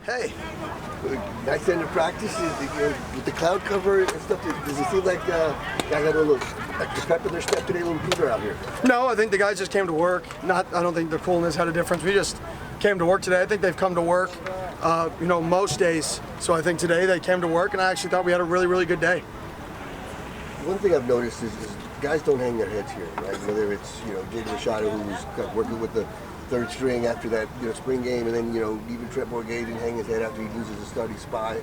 Hey. Nice end of practice. With the cloud cover and stuff, does it seem like guys had a little extra pep in their step today, a little cooler out here? No, I think the guys just came to work. I don't think the coolness had a difference. We just came to work today. I think they've come to work, most days. So I think today they came to work, and I actually thought we had a really, really good day. One thing I've noticed is guys don't hang their heads here, right? Whether it's Jake Rashada, who was kind of working with the third string after that spring game, and then even Trent Morgay didn't hang his head after he loses a starting spot.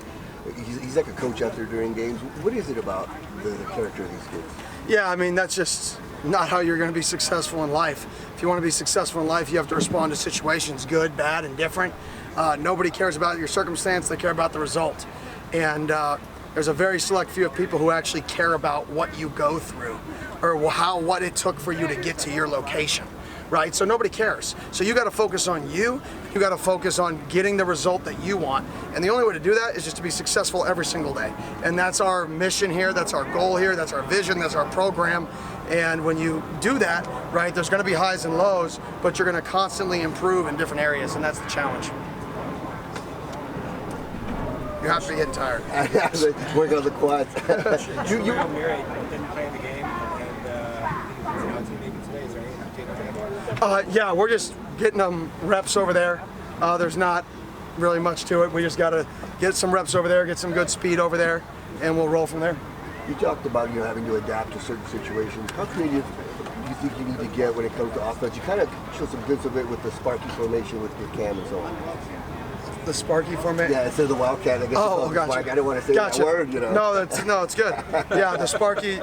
He's like a coach out there during games. What is it about the character of these kids? Yeah, I mean, that's just not how you're going to be successful in life. If you want to be successful in life, you have to respond to situations, good, bad, and different. Nobody cares about your circumstance, they care about the result. And there's a very select few of people who actually care about what you go through or what it took for you to get to your location. Right? So nobody cares. So you got to focus on you. You got to focus on getting the result that you want. And the only way to do that is just to be successful every single day. And that's our mission here. That's our goal here. That's our vision. That's our program. And when you do that, right, there's going to be highs and lows, but you're going to constantly improve in different areas. And that's the challenge. You have to be getting tired. Working on the quads. you married, didn't play in the game, and maybe today, is there any update on that? Yeah, we're just getting them reps over there. There's not really much to it. We just got to get some reps over there, get some good speed over there, and we'll roll from there. You talked about having to adapt to certain situations. How creative do you think you need to get when it comes to offense? You kind of show some glimpse of it with the Sparky formation with Cam and so on. The Sparky formation? Yeah, instead of the Wildcat, I guess. Oh, gotcha. I didn't want to say that word, No, it's good. Yeah, the Sparky,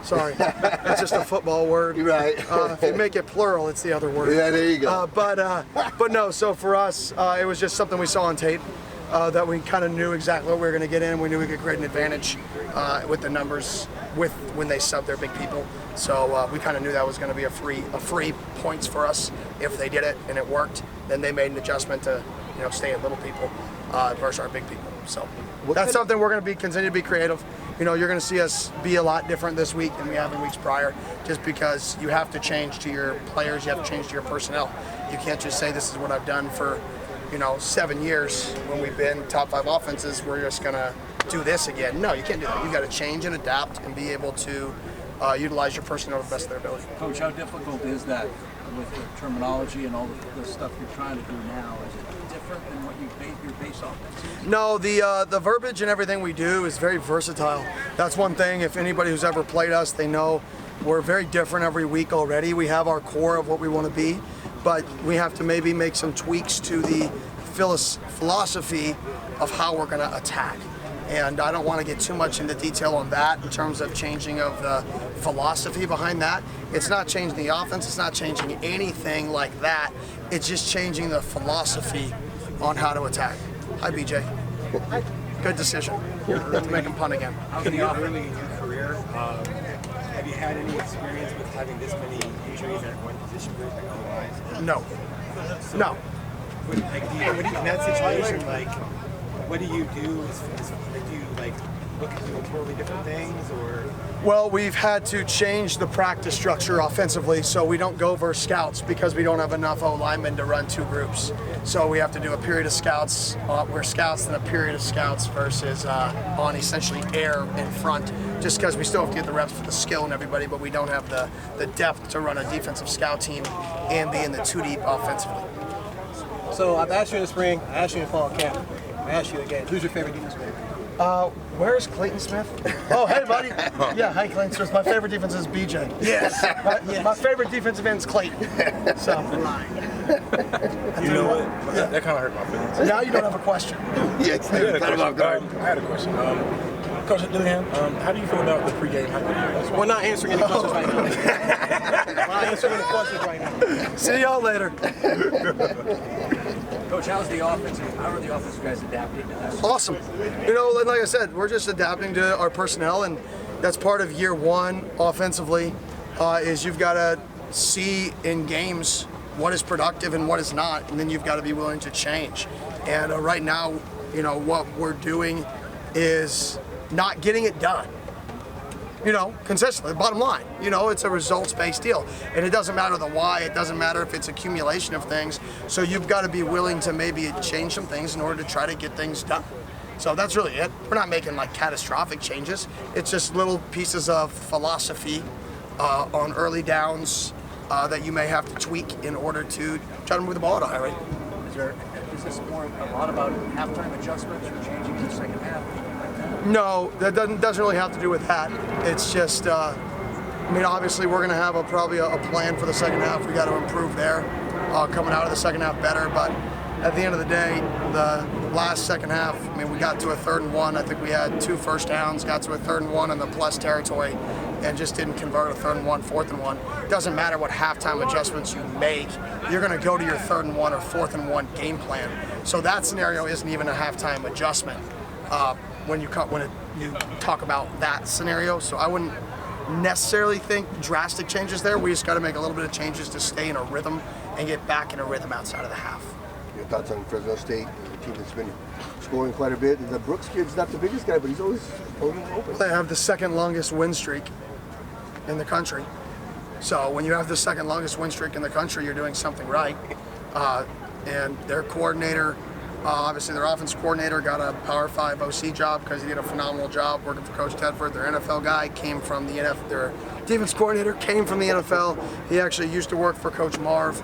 sorry. It's just a football word. You're right. If you make it plural, it's the other word. Yeah, there you go. But no, so for us, it was just something we saw on tape that we kind of knew exactly what we were going to get in. We knew we could create an advantage with the numbers when they sub their big people. So we kind of knew that was going to be a free points for us if they did it and it worked. Then they made an adjustment to stay at little people versus our big people. So that's something we're going to continue to be creative. You're going to see us be a lot different this week than we have in weeks prior, just because you have to change to your players, you have to change to your personnel. You can't just say this is what I've done for 7 years when we've been top 5 offenses. We're just going to do this again. No, you can't do that. You got to change and adapt and be able to utilize your personnel to the best of their ability. Coach, how difficult is that with the terminology and all the stuff you're trying to do now? Is it different than what your base offense is? No, the verbiage and everything we do is very versatile. That's one thing. If anybody who's ever played us, they know we're very different every week already. We have our core of what we want to be, but we have to maybe make some tweaks to the philosophy of how we're going to attack. And I don't want to get too much into detail on that in terms of changing of the philosophy behind that. It's not changing the offense. It's not changing anything like that. It's just changing the philosophy on how to attack. Hi, BJ. Good decision. To make him punt again. Early in your career, have you had any experience with having this many injuries at one position group and otherwise? No. No. In that situation, what do you do? Do you look at doing totally different things, or? Well, we've had to change the practice structure offensively, so we don't go versus scouts because we don't have enough O-linemen to run 2 groups. So we have to do a period of scouts, we're scouts, and a period of scouts versus on essentially air in front, just because we still have to get the reps for the skill and everybody, but we don't have the depth to run a defensive scout team and be in the 2 deep offensively. So I've asked you in the spring, I asked you in fall camp, I asked you again, who's your favorite defense player? Where's Clayton Smith? Oh, hey, buddy. Yeah, hi, Clayton Smith. My favorite defense is BJ. Yes. My favorite defensive end is Clayton. So. You know what? That kind of hurt my feelings. Now you don't have a question. Yes, I had a question. Coach Dillingham, how do you feel about the pregame? We're not answering any questions right now. We're not answering any questions right now. See y'all later. Coach, how are the offensive guys adapting to this? Awesome. Like I said, we're just adapting to our personnel, and that's part of year 1 offensively, is you've got to see in games what is productive and what is not, and then you've got to be willing to change. And right now, what we're doing is not getting it done. consistently. Bottom line, it's a results-based deal, and it doesn't matter the why. It doesn't matter if it's accumulation of things. So you've got to be willing to maybe change some things in order to try to get things done. So that's really it. We're not making like catastrophic changes. It's just little pieces of philosophy on early downs that you may have to tweak in order to try to move the ball at a high rate. Is this more a lot about halftime adjustments or changing in the second half? Like that? No, that doesn't really have to do with that. It's just, obviously we're going to have probably a plan for the second half. We got to improve there, coming out of the second half better. But at the end of the day, the last second half, we got to a 3rd and 1. I think we had 2 first downs, got to a 3rd and 1 in the plus territory, and just didn't convert a 3rd and 1, 4th and 1. Doesn't matter what halftime adjustments you make, you're going to go to your 3rd and 1 or 4th and 1 game plan. So that scenario isn't even a halftime adjustment when you talk about that scenario. So I wouldn't necessarily think drastic changes there. We just got to make a little bit of changes to stay in a rhythm and get back in a rhythm outside of the half. Your thoughts on Fresno State, a team that's been scoring quite a bit? The Brooks kid's not the biggest guy, but he's always open. They have the 2nd longest win streak in the country. So when you have the 2nd longest win streak in the country, you're doing something right. And their coordinator, obviously their offense coordinator, got a Power 5 OC job because he did a phenomenal job working for Coach Tedford. Their NFL guy came from the NFL. Their defense coordinator came from the NFL. He actually used to work for Coach Marv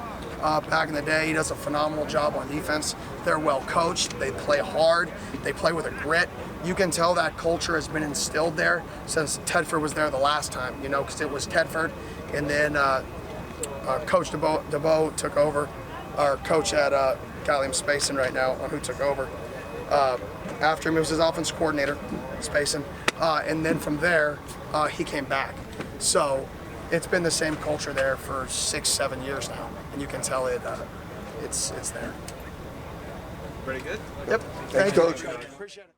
back in the day. He does a phenomenal job on defense. They're well coached. They play hard. They play with a grit. You can tell that culture has been instilled there since Tedford was there the last time, because it was Tedford. And then Coach DeBoe took over. Our coach at I'm spacing right now on who took over. After him, it was his offense coordinator, spacing. And then from there, he came back. So it's been the same culture there for 6-7 years now. And you can tell it's there. Pretty good. Yep. Thanks, Coach. Appreciate it.